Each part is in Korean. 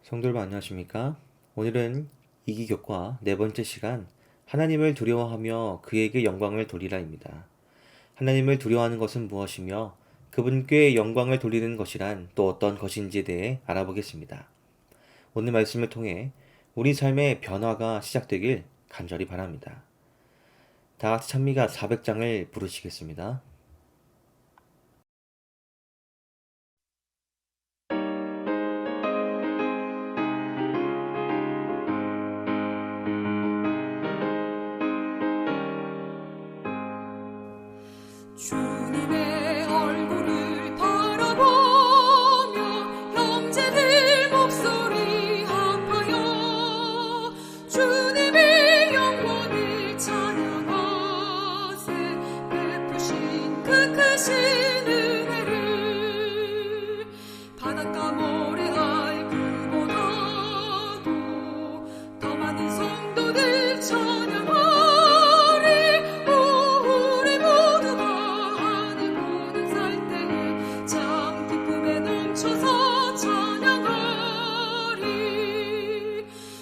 성도 여러분 안녕하십니까? 오늘은 이기격과 네 번째 시간 하나님을 두려워하며 그에게 영광을 돌리라입니다. 하나님을 두려워하는 것은 무엇이며 그분께 영광을 돌리는 것이란 또 어떤 것인지에 대해 알아보겠습니다. 오늘 말씀을 통해 우리 삶의 변화가 시작되길 간절히 바랍니다. 다 같이 찬미가 400장을 부르시겠습니다. 주님의 얼굴을 바라보며 형제들 목소리 합하여 주님의 영광을 찬양하세. 베푸신 그 크신 은혜를 바닷가 모래알 그보다도 더 많은 성도들 찬양하세.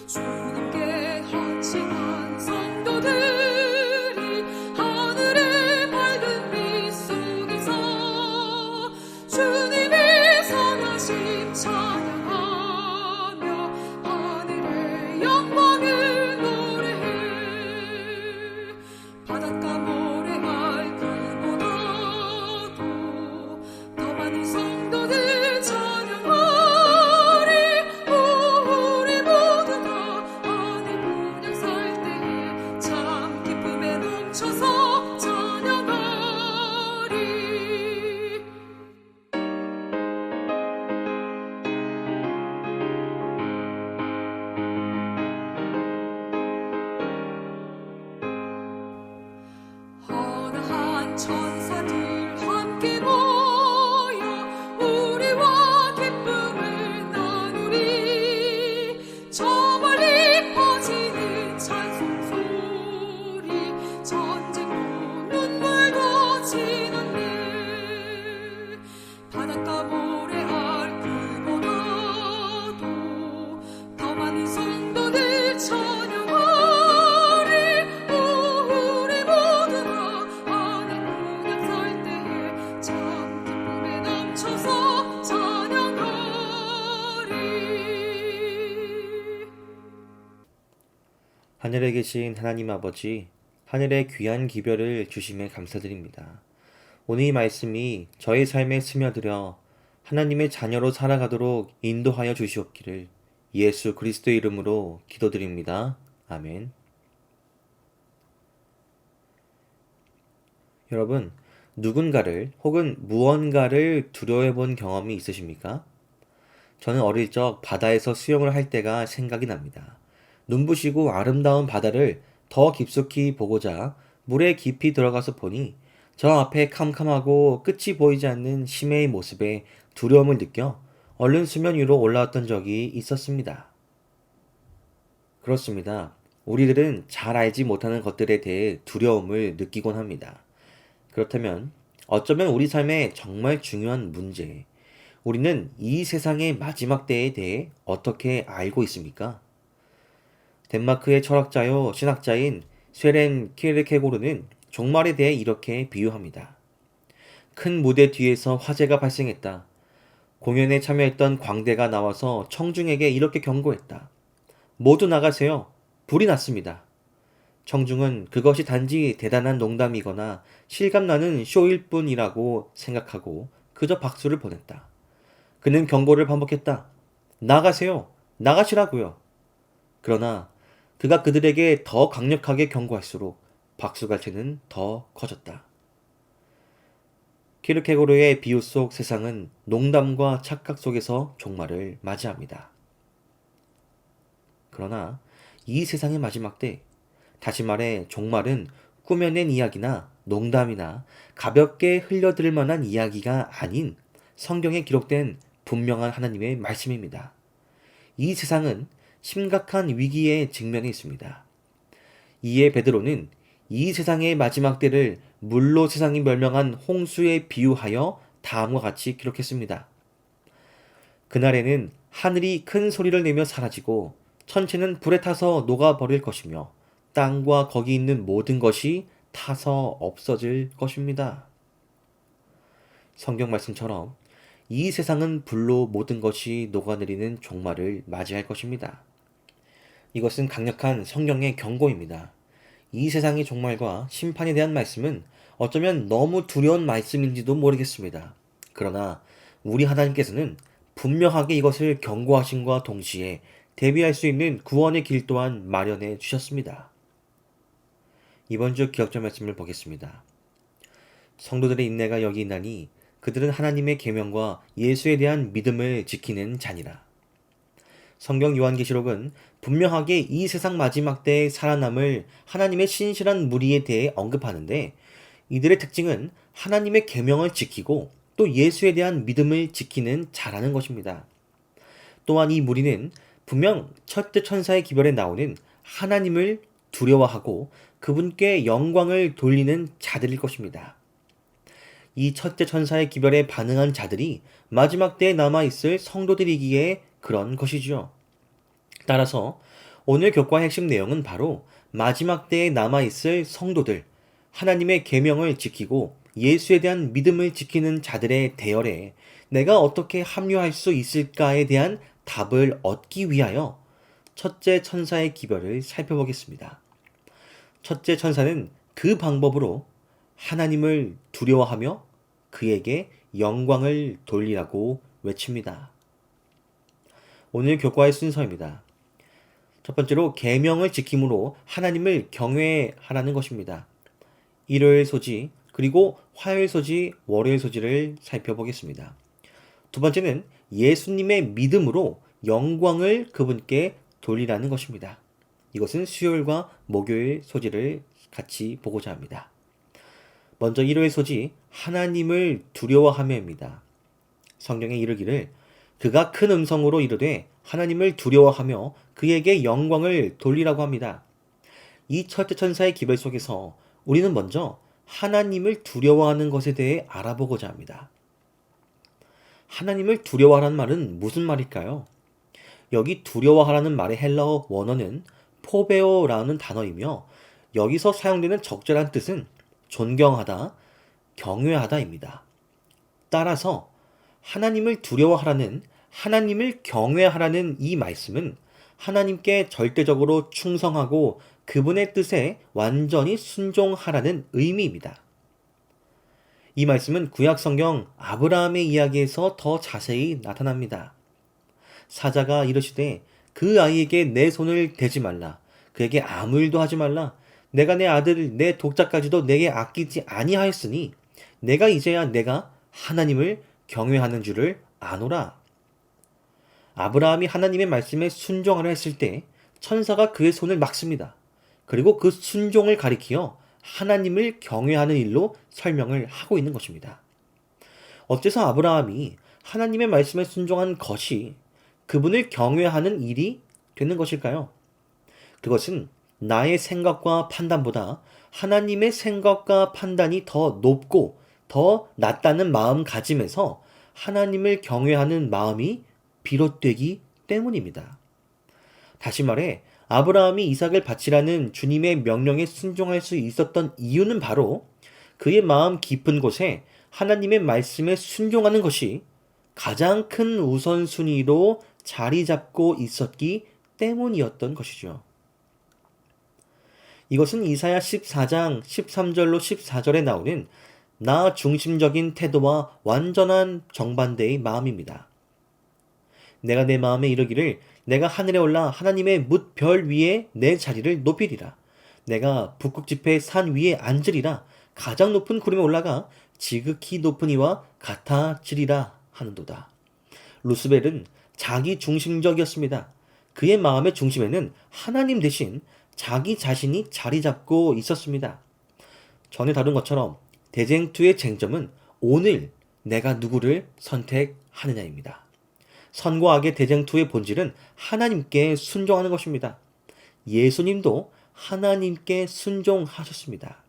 주님께 헌신한 성도들이 하늘의 밝은 빛 속에서 주님의 선하심 찬양하며 하늘의 영광을 노래해. 바닷가 모래알 그보다도 더 많은 성도들 찬양하며 멈춰서 찬양하리. 헌화한 천사들 함께 모여 우리와 기쁨을 나누리. 저 멀리 퍼지는 찬송 소리 전쟁도 눈물도 지났네. 바닷가 모래알 그보다도 더 많은 성도들 찬양하리. 우리 모두가 하늘 문양 설 때에 참 기쁨에 넘쳐서 찬양하리. 하늘에 계신 하나님 아버지, 하늘의 귀한 기별을 주심에 감사드립니다. 오늘 이 말씀이 저의 삶에 스며들어 하나님의 자녀로 살아가도록 인도하여 주시옵기를 예수 그리스도의 이름으로 기도드립니다. 아멘. 여러분, 누군가를 혹은 무언가를 두려워해 본 경험이 있으십니까? 저는 어릴 적 바다에서 수영을 할 때가 생각이 납니다. 눈부시고 아름다운 바다를 더 깊숙이 보고자 물에 깊이 들어가서 보니 저 앞에 캄캄하고 끝이 보이지 않는 심해의 모습에 두려움을 느껴 얼른 수면 위로 올라왔던 적이 있었습니다. 그렇습니다. 우리들은 잘 알지 못하는 것들에 대해 두려움을 느끼곤 합니다. 그렇다면 어쩌면 우리 삶의 정말 중요한 문제, 우리는 이 세상의 마지막 때에 대해 어떻게 알고 있습니까? 덴마크의 철학자요 신학자인 쇠렌 키르케고르는 종말에 대해 이렇게 비유합니다. 큰 무대 뒤에서 화재가 발생했다. 공연에 참여했던 광대가 나와서 청중에게 이렇게 경고했다. 모두 나가세요. 불이 났습니다. 청중은 그것이 단지 대단한 농담이거나 실감나는 쇼일 뿐이라고 생각하고 그저 박수를 보냈다. 그는 경고를 반복했다. 나가세요. 나가시라고요. 그러나 그가 그들에게 더 강력하게 경고할수록 박수갈채는 더 커졌다. 키르케고르의 비유 속 세상은 농담과 착각 속에서 종말을 맞이합니다. 그러나 이 세상의 마지막 때, 다시 말해 종말은 꾸며낸 이야기나 농담이나 가볍게 흘려들 만한 이야기가 아닌 성경에 기록된 분명한 하나님의 말씀입니다. 이 세상은 심각한 위기에 직면해 있습니다. 이에 베드로는 이 세상의 마지막 때를 물로 세상이 멸망한 홍수에 비유하여 다음과 같이 기록했습니다. 그날에는 하늘이 큰 소리를 내며 사라지고 천체는 불에 타서 녹아버릴 것이며 땅과 거기 있는 모든 것이 타서 없어질 것입니다. 성경 말씀처럼 이 세상은 불로 모든 것이 녹아내리는 종말을 맞이할 것입니다. 이것은 강력한 성경의 경고입니다. 이 세상의 종말과 심판에 대한 말씀은 어쩌면 너무 두려운 말씀인지도 모르겠습니다. 그러나 우리 하나님께서는 분명하게 이것을 경고하심과 동시에 대비할 수 있는 구원의 길 또한 마련해 주셨습니다. 이번 주 기억절 말씀을 보겠습니다. 성도들의 인내가 여기 있나니 그들은 하나님의 계명과 예수에 대한 믿음을 지키는 자니라. 성경 요한계시록은 분명하게 이 세상 마지막 때에 살아남을 하나님의 신실한 무리에 대해 언급하는데 이들의 특징은 하나님의 계명을 지키고 또 예수에 대한 믿음을 지키는 자라는 것입니다. 또한 이 무리는 분명 첫째 천사의 기별에 나오는 하나님을 두려워하고 그분께 영광을 돌리는 자들일 것입니다. 이 첫째 천사의 기별에 반응한 자들이 마지막 때에 남아있을 성도들이기에 그런 것이죠. 따라서 오늘 교과의 핵심 내용은 바로 마지막 때에 남아있을 성도들, 하나님의 계명을 지키고 예수에 대한 믿음을 지키는 자들의 대열에 내가 어떻게 합류할 수 있을까에 대한 답을 얻기 위하여 첫째 천사의 기별을 살펴보겠습니다. 첫째 천사는 그 방법으로 하나님을 두려워하며 그에게 영광을 돌리라고 외칩니다. 오늘 교과의 순서입니다. 첫 번째로 계명을 지킴으로 하나님을 경외하라는 것입니다. 일요일 소지, 그리고 화요일 소지, 월요일 소지를 살펴보겠습니다. 두 번째는 예수님의 믿음으로 영광을 그분께 돌리라는 것입니다. 이것은 수요일과 목요일 소지를 같이 보고자 합니다. 먼저 일요일 소지, 하나님을 두려워하며입니다. 성경에 이르기를 그가 큰 음성으로 이르되 하나님을 두려워하며 그에게 영광을 돌리라고 합니다. 이 첫째 천사의 기별 속에서 우리는 먼저 하나님을 두려워하는 것에 대해 알아보고자 합니다. 하나님을 두려워하라는 말은 무슨 말일까요? 여기 두려워하라는 말의 헬라어 원어는 포베오라는 단어이며 여기서 사용되는 적절한 뜻은 존경하다, 경외하다입니다. 따라서 하나님을 두려워하라는, 하나님을 경외하라는 이 말씀은 하나님께 절대적으로 충성하고 그분의 뜻에 완전히 순종하라는 의미입니다. 이 말씀은 구약 성경 아브라함의 이야기에서 더 자세히 나타납니다. 사자가 이르시되 그 아이에게 내 손을 대지 말라. 그에게 아무 일도 하지 말라. 내가 내 아들 내 독자까지도 내게 아끼지 아니하였으니 내가 이제야 내가 하나님을 경외하는 줄을 아노라. 아브라함이 하나님의 말씀에 순종하려 했을 때 천사가 그의 손을 막습니다. 그리고 그 순종을 가리키어 하나님을 경외하는 일로 설명을 하고 있는 것입니다. 어째서 아브라함이 하나님의 말씀에 순종한 것이 그분을 경외하는 일이 되는 것일까요? 그것은 나의 생각과 판단보다 하나님의 생각과 판단이 더 높고 더 낫다는 마음가짐에서 하나님을 경외하는 마음이 비롯되기 때문입니다. 다시 말해 아브라함이 이삭을 바치라는 주님의 명령에 순종할 수 있었던 이유는 바로 그의 마음 깊은 곳에 하나님의 말씀에 순종하는 것이 가장 큰 우선순위로 자리 잡고 있었기 때문이었던 것이죠. 이것은 이사야 14장 13절로 14절에 나오는 나 중심적인 태도와 완전한 정반대의 마음입니다. 내가 내 마음에 이르기를 내가 하늘에 올라 하나님의 뭇별 위에 내 자리를 높이리라. 내가 북극 지폐 산 위에 앉으리라. 가장 높은 구름에 올라가 지극히 높은 이와 같아지리라 하는도다. 루스벨은 자기 중심적이었습니다. 그의 마음의 중심에는 하나님 대신 자기 자신이 자리 잡고 있었습니다. 전에 다룬 것처럼 대쟁투의 쟁점은 오늘 내가 누구를 선택하느냐입니다. 선과 악의 대쟁투의 본질은 하나님께 순종하는 것입니다. 예수님도 하나님께 순종하셨습니다.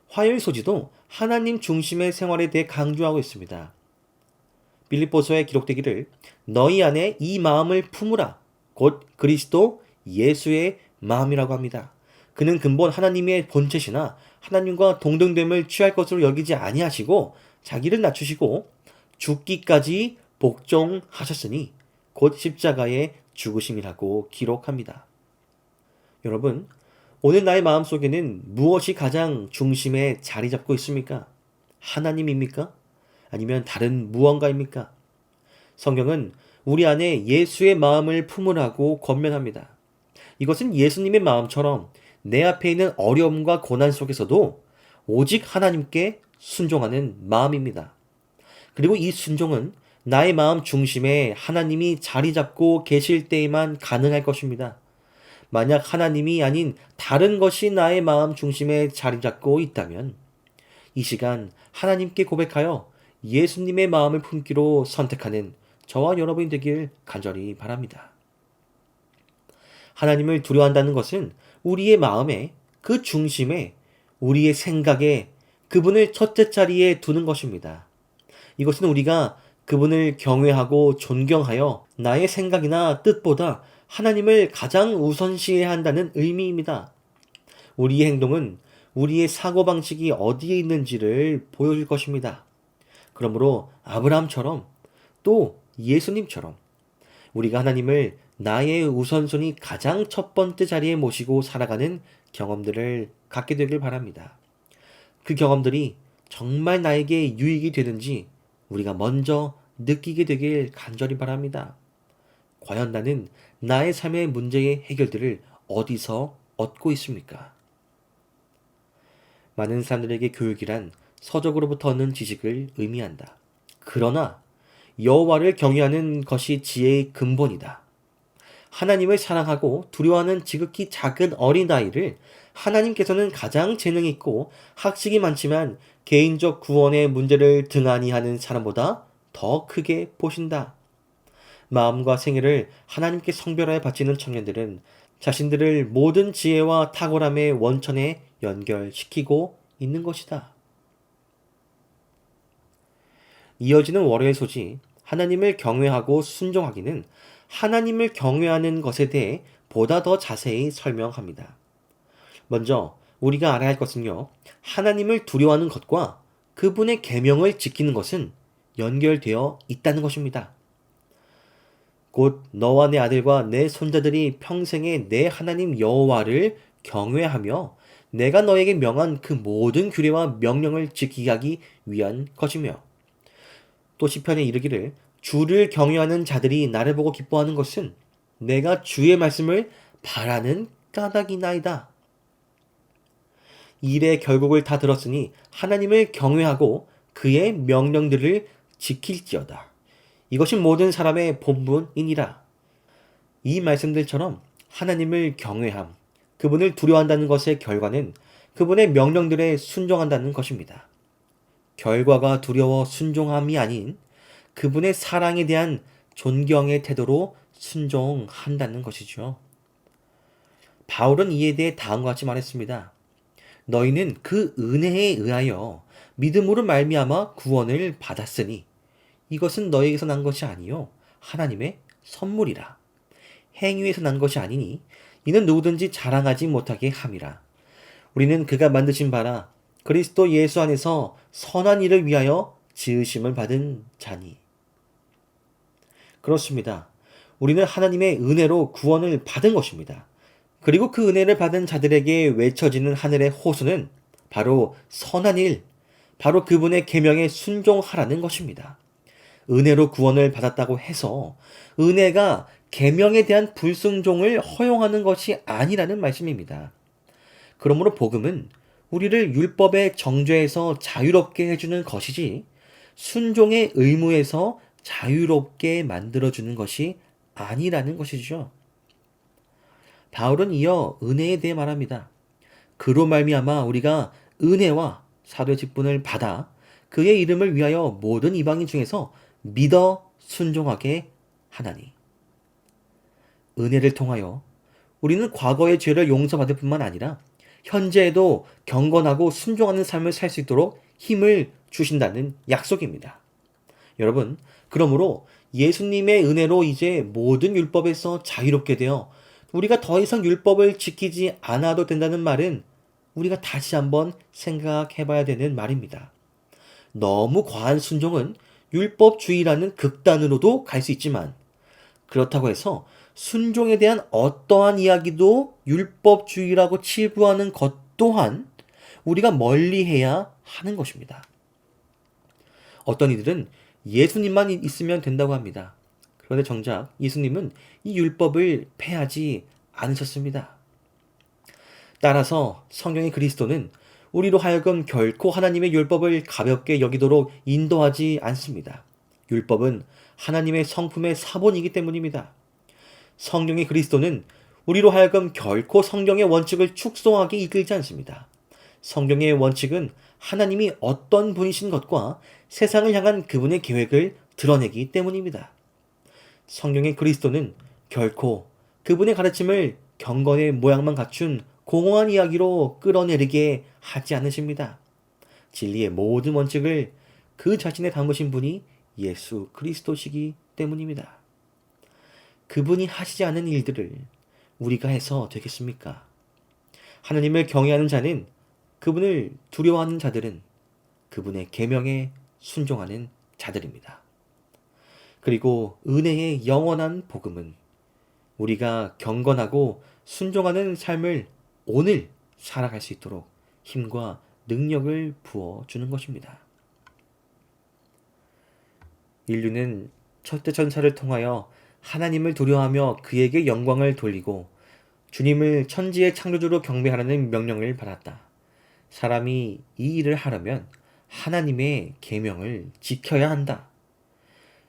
화요일 소지도 하나님 중심의 생활에 대해 강조하고 있습니다. 빌립보서에 기록되기를 너희 안에 이 마음을 품으라. 곧 그리스도 예수의 마음이라고 합니다. 그는 근본 하나님의 본체시나 하나님과 동등됨을 취할 것으로 여기지 아니하시고 자기를 낮추시고 죽기까지 복종하셨으니 곧 십자가의 죽으심이라고 기록합니다. 여러분, 오늘 나의 마음속에는 무엇이 가장 중심에 자리 잡고 있습니까? 하나님입니까? 아니면 다른 무언가입니까? 성경은 우리 안에 예수의 마음을 품으라고 권면합니다. 이것은 예수님의 마음처럼 내 앞에 있는 어려움과 고난 속에서도 오직 하나님께 순종하는 마음입니다. 그리고 이 순종은 나의 마음 중심에 하나님이 자리 잡고 계실 때에만 가능할 것입니다. 만약 하나님이 아닌 다른 것이 나의 마음 중심에 자리 잡고 있다면 이 시간 하나님께 고백하여 예수님의 마음을 품기로 선택하는 저와 여러분이 되길 간절히 바랍니다. 하나님을 두려워한다는 것은 우리의 마음에 그 중심에 우리의 생각에 그분을 첫째 자리에 두는 것입니다. 이것은 우리가 그분을 경외하고 존경하여 나의 생각이나 뜻보다 하나님을 가장 우선시해야 한다는 의미입니다. 우리의 행동은 우리의 사고방식이 어디에 있는지를 보여줄 것입니다. 그러므로 아브라함처럼 또 예수님처럼 우리가 하나님을 나의 우선순위 가장 첫 번째 자리에 모시고 살아가는 경험들을 갖게 되길 바랍니다. 그 경험들이 정말 나에게 유익이 되는지 우리가 먼저 느끼게 되길 간절히 바랍니다. 과연 나는 나의 삶의 문제의 해결들을 어디서 얻고 있습니까? 많은 사람들에게 교육이란 서적으로부터 얻는 지식을 의미한다. 그러나 여호와를 경외하는 것이 지혜의 근본이다. 하나님을 사랑하고 두려워하는 지극히 작은 어린아이를 하나님께서는 가장 재능 있고 학식이 많지만 개인적 구원의 문제를 등한히 하는 사람보다 더 크게 보신다. 마음과 생애를 하나님께 성별하여 바치는 청년들은 자신들을 모든 지혜와 탁월함의 원천에 연결시키고 있는 것이다. 이어지는 월요일 소지 하나님을 경외하고 순종하기는 하나님을 경외하는 것에 대해 보다 더 자세히 설명합니다. 먼저 우리가 알아야 할 것은요. 하나님을 두려워하는 것과 그분의 계명을 지키는 것은 연결되어 있다는 것입니다. 곧 너와 내 아들과 내 손자들이 평생에 내 하나님 여호와를 경외하며 내가 너에게 명한 그 모든 규례와 명령을 지키게 하기 위한 것이며 또 시편에 이르기를 주를 경외하는 자들이 나를 보고 기뻐하는 것은 내가 주의 말씀을 바라는 까닭이나이다. 일의 결국을 다 들었으니 하나님을 경외하고 그의 명령들을 지킬지어다. 이것이 모든 사람의 본분이니라. 이 말씀들처럼 하나님을 경외함, 그분을 두려워한다는 것의 결과는 그분의 명령들에 순종한다는 것입니다. 결과가 두려워 순종함이 아닌 그분의 사랑에 대한 존경의 태도로 순종한다는 것이죠. 바울은 이에 대해 다음과 같이 말했습니다. 너희는 그 은혜에 의하여 믿음으로 말미암아 구원을 받았으니 이것은 너희에게서 난 것이 아니요 하나님의 선물이라. 행위에서 난 것이 아니니 이는 누구든지 자랑하지 못하게 함이라. 우리는 그가 만드신 바라 그리스도 예수 안에서 선한 일을 위하여 지으심을 받은 자니. 그렇습니다. 우리는 하나님의 은혜로 구원을 받은 것입니다. 그리고 그 은혜를 받은 자들에게 외쳐지는 하늘의 호소는 바로 선한 일, 바로 그분의 계명에 순종하라는 것입니다. 은혜로 구원을 받았다고 해서 은혜가 계명에 대한 불순종을 허용하는 것이 아니라는 말씀입니다. 그러므로 복음은 우리를 율법의 정죄에서 자유롭게 해주는 것이지 순종의 의무에서 자유롭게 만들어주는 것이 아니라는 것이죠. 바울은 이어 은혜에 대해 말합니다. 그로 말미암아 우리가 은혜와 사도의 직분을 받아 그의 이름을 위하여 모든 이방인 중에서 믿어 순종하게 하나니. 은혜를 통하여 우리는 과거의 죄를 용서받을 뿐만 아니라 현재에도 경건하고 순종하는 삶을 살 수 있도록 힘을 주신다는 약속입니다. 여러분, 그러므로 예수님의 은혜로 이제 모든 율법에서 자유롭게 되어 우리가 더 이상 율법을 지키지 않아도 된다는 말은 우리가 다시 한번 생각해 봐야 되는 말입니다. 너무 과한 순종은 율법주의라는 극단으로도 갈 수 있지만 그렇다고 해서 순종에 대한 어떠한 이야기도 율법주의라고 치부하는 것 또한 우리가 멀리해야 하는 것입니다. 어떤 이들은 예수님만 있으면 된다고 합니다. 그런데 정작 예수님은 이 율법을 폐하지 않으셨습니다. 따라서 성경의 그리스도는 우리로 하여금 결코 하나님의 율법을 가볍게 여기도록 인도하지 않습니다. 율법은 하나님의 성품의 사본이기 때문입니다. 성경의 그리스도는 우리로 하여금 결코 성경의 원칙을 축소하게 이끌지 않습니다. 성경의 원칙은 하나님이 어떤 분이신 것과 세상을 향한 그분의 계획을 드러내기 때문입니다. 성경의 그리스도는 결코 그분의 가르침을 경건의 모양만 갖춘 공허한 이야기로 끌어내리게 하지 않으십니다. 진리의 모든 원칙을 그 자신에 담으신 분이 예수 그리스도시기 때문입니다. 그분이 하시지 않은 일들을 우리가 해서 되겠습니까? 하나님을 경외하는 자는, 그분을 두려워하는 자들은 그분의 계명에 순종하는 자들입니다. 그리고 은혜의 영원한 복음은 우리가 경건하고 순종하는 삶을 오늘 살아갈 수 있도록 힘과 능력을 부어주는 것입니다. 인류는 첫째 천사를 통하여 하나님을 두려워하며 그에게 영광을 돌리고 주님을 천지의 창조주로 경배하라는 명령을 받았다. 사람이 이 일을 하려면 하나님의 계명을 지켜야 한다.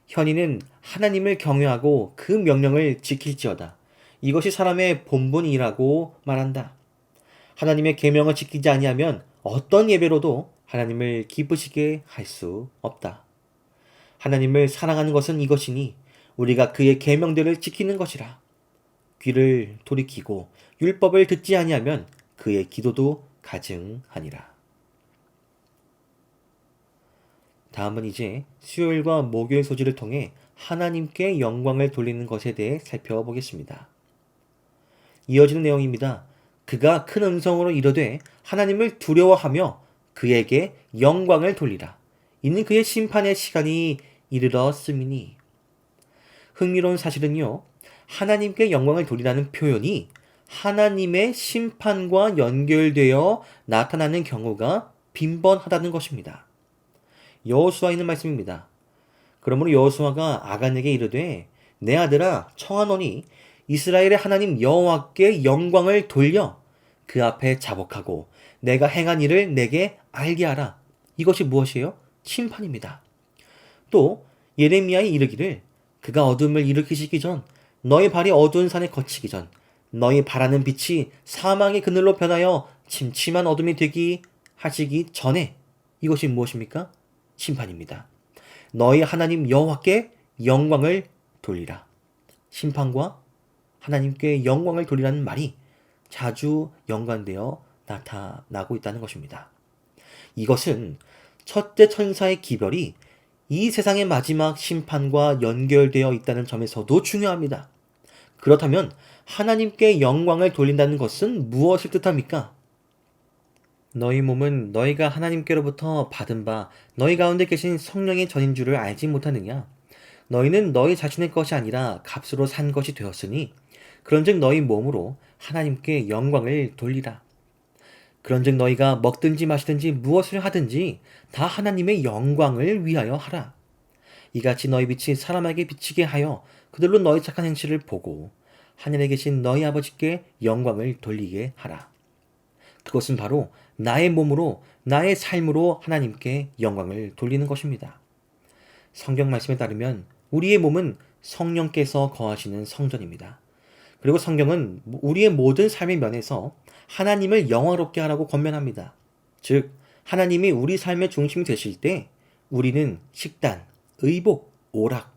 현이는 하나님을 경외하고 그 명령을 지킬지어다. 이것이 사람의 본분이라고 말한다. 하나님의 계명을 지키지 아니하면 어떤 예배로도 하나님을 기쁘시게 할 수 없다. 하나님을 사랑하는 것은 이것이니 우리가 그의 계명들을 지키는 것이라. 귀를 돌이키고 율법을 듣지 아니하면 그의 기도도 가증하니라. 다음은 이제 수요일과 목요일 소지를 통해 하나님께 영광을 돌리는 것에 대해 살펴보겠습니다. 이어지는 내용입니다. 그가 큰 음성으로 이르되 하나님을 두려워하며 그에게 영광을 돌리라. 이는 그의 심판의 시간이 이르렀음이니. 흥미로운 사실은요, 하나님께 영광을 돌리라는 표현이 하나님의 심판과 연결되어 나타나는 경우가 빈번하다는 것입니다. 여호수아에 있는 말씀입니다. 그러므로 여호수아가 아간에게 이르되 내 아들아 청하노니 이스라엘의 하나님 여호와께 영광을 돌려 그 앞에 자복하고 내가 행한 일을 내게 알게 하라. 이것이 무엇이에요? 심판입니다. 또 예레미야에 이르기를 그가 어둠을 일으키시기 전 너희 발이 어두운 산에 거치기 전 너희 바라는 빛이 사망의 그늘로 변하여 침침한 어둠이 되기 하시기 전에 이것이 무엇입니까? 심판입니다. 너희 하나님 여호와께 영광을 돌리라. 심판과 하나님께 영광을 돌리라는 말이 자주 연관되어 나타나고 있다는 것입니다. 이것은 첫째 천사의 기별이 이 세상의 마지막 심판과 연결되어 있다는 점에서도 중요합니다. 그렇다면 하나님께 영광을 돌린다는 것은 무엇을 뜻합니까? 너희 몸은 너희가 하나님께로부터 받은 바 너희 가운데 계신 성령의 전인 줄을 알지 못하느냐? 너희는 너희 자신의 것이 아니라 값으로 산 것이 되었으니 그런즉 너희 몸으로 하나님께 영광을 돌리라. 그런즉 너희가 먹든지 마시든지 무엇을 하든지 다 하나님의 영광을 위하여 하라. 이같이 너희 빛이 사람에게 비치게 하여 그들로 너희 착한 행실을 보고 하늘에 계신 너희 아버지께 영광을 돌리게 하라. 그것은 바로 나의 몸으로 나의 삶으로 하나님께 영광을 돌리는 것입니다. 성경 말씀에 따르면 우리의 몸은 성령께서 거하시는 성전입니다. 그리고 성경은 우리의 모든 삶의 면에서 하나님을 영화롭게 하라고 권면합니다. 즉 하나님이 우리 삶의 중심이 되실 때 우리는 식단, 의복, 오락,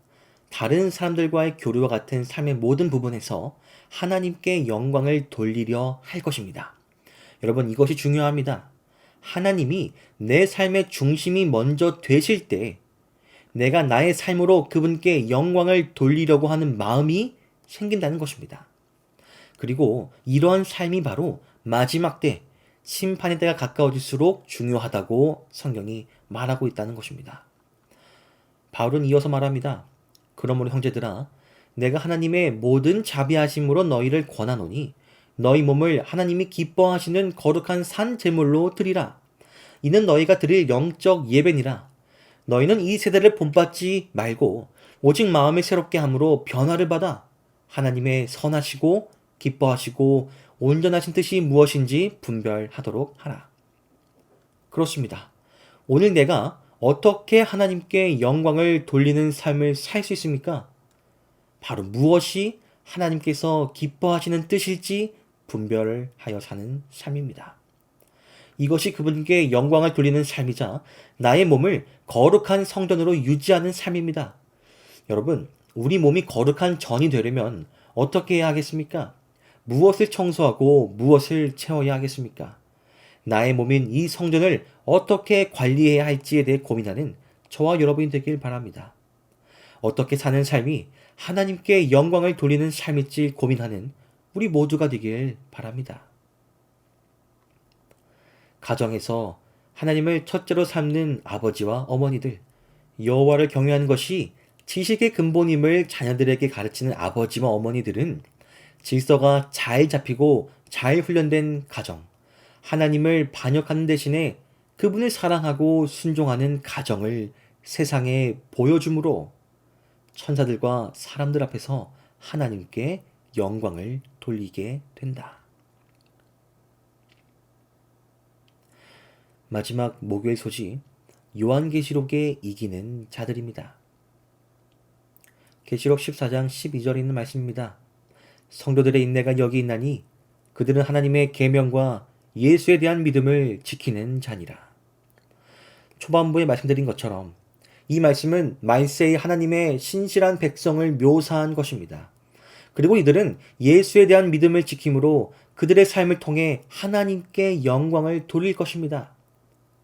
다른 사람들과의 교류와 같은 삶의 모든 부분에서 하나님께 영광을 돌리려 할 것입니다. 여러분, 이것이 중요합니다. 하나님이 내 삶의 중심이 먼저 되실 때 내가 나의 삶으로 그분께 영광을 돌리려고 하는 마음이 생긴다는 것입니다. 그리고 이러한 삶이 바로 마지막 때, 심판의 때가 가까워질수록 중요하다고 성경이 말하고 있다는 것입니다. 바울은 이어서 말합니다. 그러므로 형제들아, 내가 하나님의 모든 자비하심으로 너희를 권하노니 너희 몸을 하나님이 기뻐하시는 거룩한 산 제물로 드리라. 이는 너희가 드릴 영적 예배니라. 너희는 이 세대를 본받지 말고 오직 마음을 새롭게 함으로 변화를 받아 하나님의 선하시고 기뻐하시고 온전하신 뜻이 무엇인지 분별하도록 하라. 그렇습니다. 오늘 내가 어떻게 하나님께 영광을 돌리는 삶을 살 수 있습니까? 바로 무엇이 하나님께서 기뻐하시는 뜻일지 분별을 하여 사는 삶입니다. 이것이 그분께 영광을 돌리는 삶이자 나의 몸을 거룩한 성전으로 유지하는 삶입니다. 여러분, 우리 몸이 거룩한 전이 되려면 어떻게 해야 하겠습니까? 무엇을 청소하고 무엇을 채워야 하겠습니까? 나의 몸인 이 성전을 어떻게 관리해야 할지에 대해 고민하는 저와 여러분이 되길 바랍니다. 어떻게 사는 삶이 하나님께 영광을 돌리는 삶일지 고민하는 우리 모두가 되길 바랍니다. 가정에서 하나님을 첫째로 삼는 아버지와 어머니들, 여호와를 경외하는 것이 지식의 근본임을 자녀들에게 가르치는 아버지와 어머니들은 질서가 잘 잡히고 잘 훈련된 가정, 하나님을 반역하는 대신에 그분을 사랑하고 순종하는 가정을 세상에 보여줌으로 천사들과 사람들 앞에서 하나님께 영광을 돌리게 된다. 마지막 목요일 소식, 요한계시록에 이기는 자들입니다. 계시록 14장 12절에 있는 말씀입니다. 성도들의 인내가 여기 있나니 그들은 하나님의 계명과 예수에 대한 믿음을 지키는 자니라. 초반부에 말씀드린 것처럼 이 말씀은 말세의 하나님의 신실한 백성을 묘사한 것입니다. 그리고 이들은 예수에 대한 믿음을 지킴으로 그들의 삶을 통해 하나님께 영광을 돌릴 것입니다.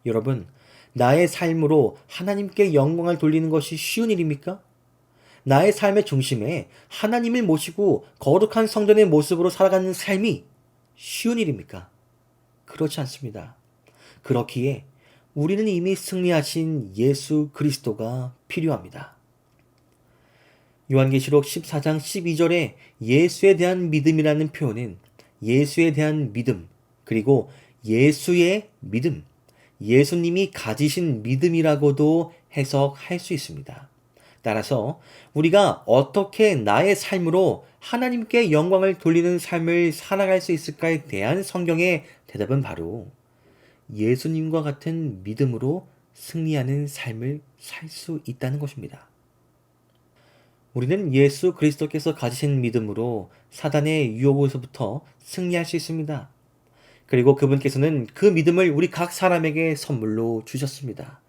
여러분, 나의 삶으로 하나님께 영광을 돌리는 것이 쉬운 일입니까? 나의 삶의 중심에 하나님을 모시고 거룩한 성전의 모습으로 살아가는 삶이 쉬운 일입니까? 그렇지 않습니다. 그렇기에 우리는 이미 승리하신 예수 그리스도가 필요합니다. 요한계시록 14장 12절에 예수에 대한 믿음이라는 표현은 예수에 대한 믿음, 그리고 예수의 믿음, 예수님이 가지신 믿음이라고도 해석할 수 있습니다. 따라서 우리가 어떻게 나의 삶으로 하나님께 영광을 돌리는 삶을 살아갈 수 있을까에 대한 성경의 대답은 바로 예수님과 같은 믿음으로 승리하는 삶을 살 수 있다는 것입니다. 우리는 예수 그리스도께서 가지신 믿음으로 사단의 유혹에서부터 승리할 수 있습니다. 그리고 그분께서는 그 믿음을 우리 각 사람에게 선물로 주셨습니다.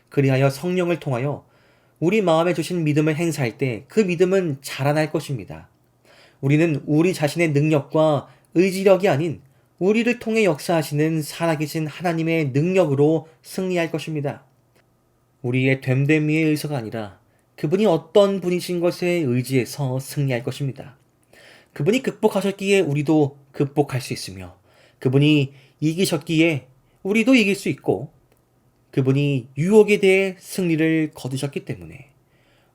그리하여 성령을 통하여 우리 마음에 주신 믿음을 행사할 때 그 믿음은 자라날 것입니다. 우리는 우리 자신의 능력과 의지력이 아닌 우리를 통해 역사하시는 살아계신 하나님의 능력으로 승리할 것입니다. 우리의 됨됨이의 의서가 아니라 그분이 어떤 분이신 것에 의지해서 승리할 것입니다. 그분이 극복하셨기에 우리도 극복할 수 있으며 그분이 이기셨기에 우리도 이길 수 있고 그분이 유혹에 대해 승리를 거두셨기 때문에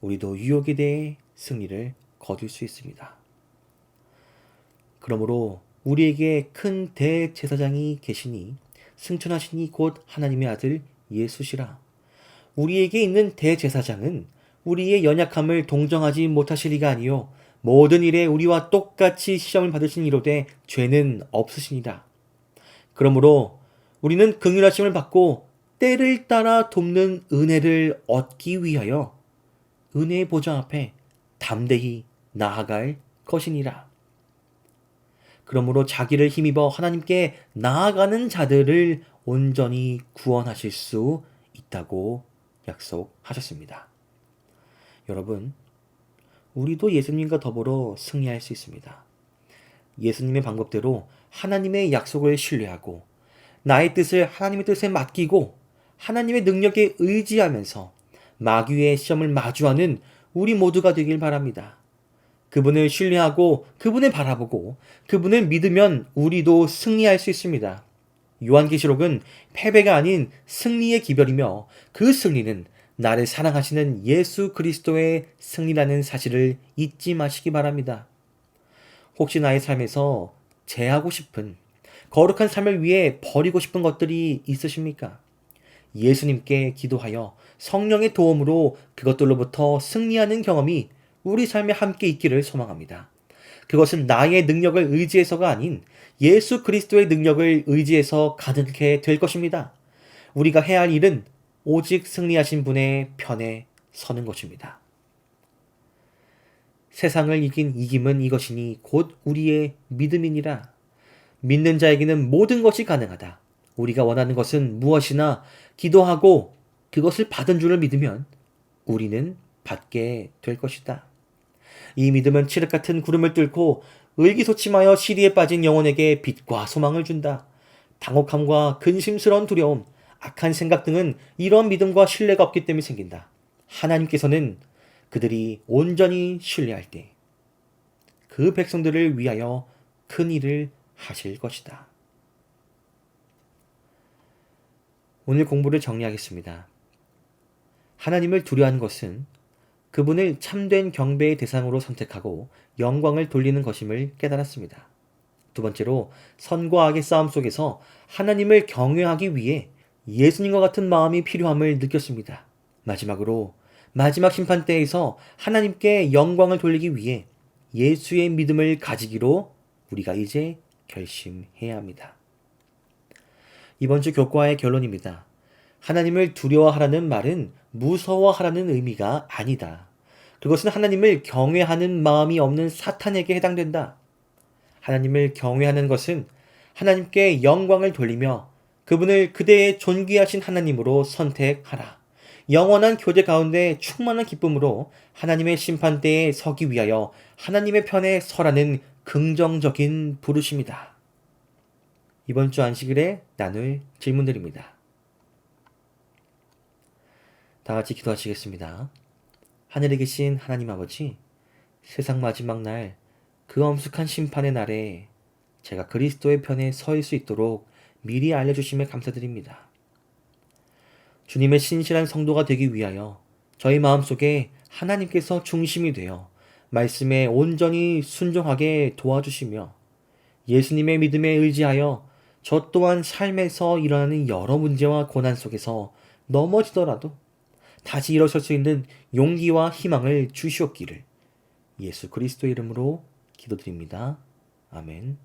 우리도 유혹에 대해 승리를 거둘 수 있습니다. 그러므로 우리에게 큰 대제사장이 계시니 승천하시니 곧 하나님의 아들 예수시라. 우리에게 있는 대제사장은 우리의 연약함을 동정하지 못하실 이가 아니요 모든 일에 우리와 똑같이 시험을 받으신 이로되 죄는 없으시니라. 그러므로 우리는 긍휼하심을 받고 때를 따라 돕는 은혜를 얻기 위하여 은혜의 보좌 앞에 담대히 나아갈 것이니라. 그러므로 자기를 힘입어 하나님께 나아가는 자들을 온전히 구원하실 수 있다고 약속하셨습니다. 여러분, 우리도 예수님과 더불어 승리할 수 있습니다. 예수님의 방법대로 하나님의 약속을 신뢰하고 나의 뜻을 하나님의 뜻에 맡기고 하나님의 능력에 의지하면서 마귀의 시험을 마주하는 우리 모두가 되길 바랍니다. 그분을 신뢰하고 그분을 바라보고 그분을 믿으면 우리도 승리할 수 있습니다. 요한계시록은 패배가 아닌 승리의 기별이며 그 승리는 나를 사랑하시는 예수 그리스도의 승리라는 사실을 잊지 마시기 바랍니다. 혹시 나의 삶에서 제하고 싶은 거룩한 삶을 위해 버리고 싶은 것들이 있으십니까? 예수님께 기도하여 성령의 도움으로 그것들로부터 승리하는 경험이 우리 삶에 함께 있기를 소망합니다. 그것은 나의 능력을 의지해서가 아닌 예수 그리스도의 능력을 의지해서 가능하게 될 것입니다. 우리가 해야 할 일은 오직 승리하신 분의 편에 서는 것입니다. 세상을 이긴 이김은 이것이니 곧 우리의 믿음이니라. 믿는 자에게는 모든 것이 가능하다. 우리가 원하는 것은 무엇이나 기도하고 그것을 받은 줄을 믿으면 우리는 받게 될 것이다. 이 믿음은 칠흑 같은 구름을 뚫고 의기소침하여 시리에 빠진 영혼에게 빛과 소망을 준다. 당혹함과 근심스러운 두려움, 악한 생각 등은 이런 믿음과 신뢰가 없기 때문에 생긴다. 하나님께서는 그들이 온전히 신뢰할 때 그 백성들을 위하여 큰 일을 하실 것이다. 오늘 공부를 정리하겠습니다. 하나님을 두려워하는 것은 그분을 참된 경배의 대상으로 선택하고 영광을 돌리는 것임을 깨달았습니다. 두 번째로 선과 악의 싸움 속에서 하나님을 경외하기 위해 예수님과 같은 마음이 필요함을 느꼈습니다. 마지막으로 마지막 심판대에서 하나님께 영광을 돌리기 위해 예수의 믿음을 가지기로 우리가 이제 결심해야 합니다. 이번 주 교과의 결론입니다. 하나님을 두려워하라는 말은 무서워하라는 의미가 아니다. 그것은 하나님을 경외하는 마음이 없는 사탄에게 해당된다. 하나님을 경외하는 것은 하나님께 영광을 돌리며 그분을 그대의 존귀하신 하나님으로 선택하라. 영원한 교제 가운데 충만한 기쁨으로 하나님의 심판대에 서기 위하여 하나님의 편에 서라는 긍정적인 부르심이다. 이번 주 안식일에 나눌 질문들입니다. 다 같이 기도하시겠습니다. 하늘에 계신 하나님 아버지, 세상 마지막 날, 그 엄숙한 심판의 날에 제가 그리스도의 편에 설 수 있도록 미리 알려주심에 감사드립니다. 주님의 신실한 성도가 되기 위하여 저희 마음속에 하나님께서 중심이 되어 말씀에 온전히 순종하게 도와주시며 예수님의 믿음에 의지하여 저 또한 삶에서 일어나는 여러 문제와 고난 속에서 넘어지더라도 다시 일어설 수 있는 용기와 희망을 주시옵기를 예수 그리스도의 이름으로 기도드립니다. 아멘.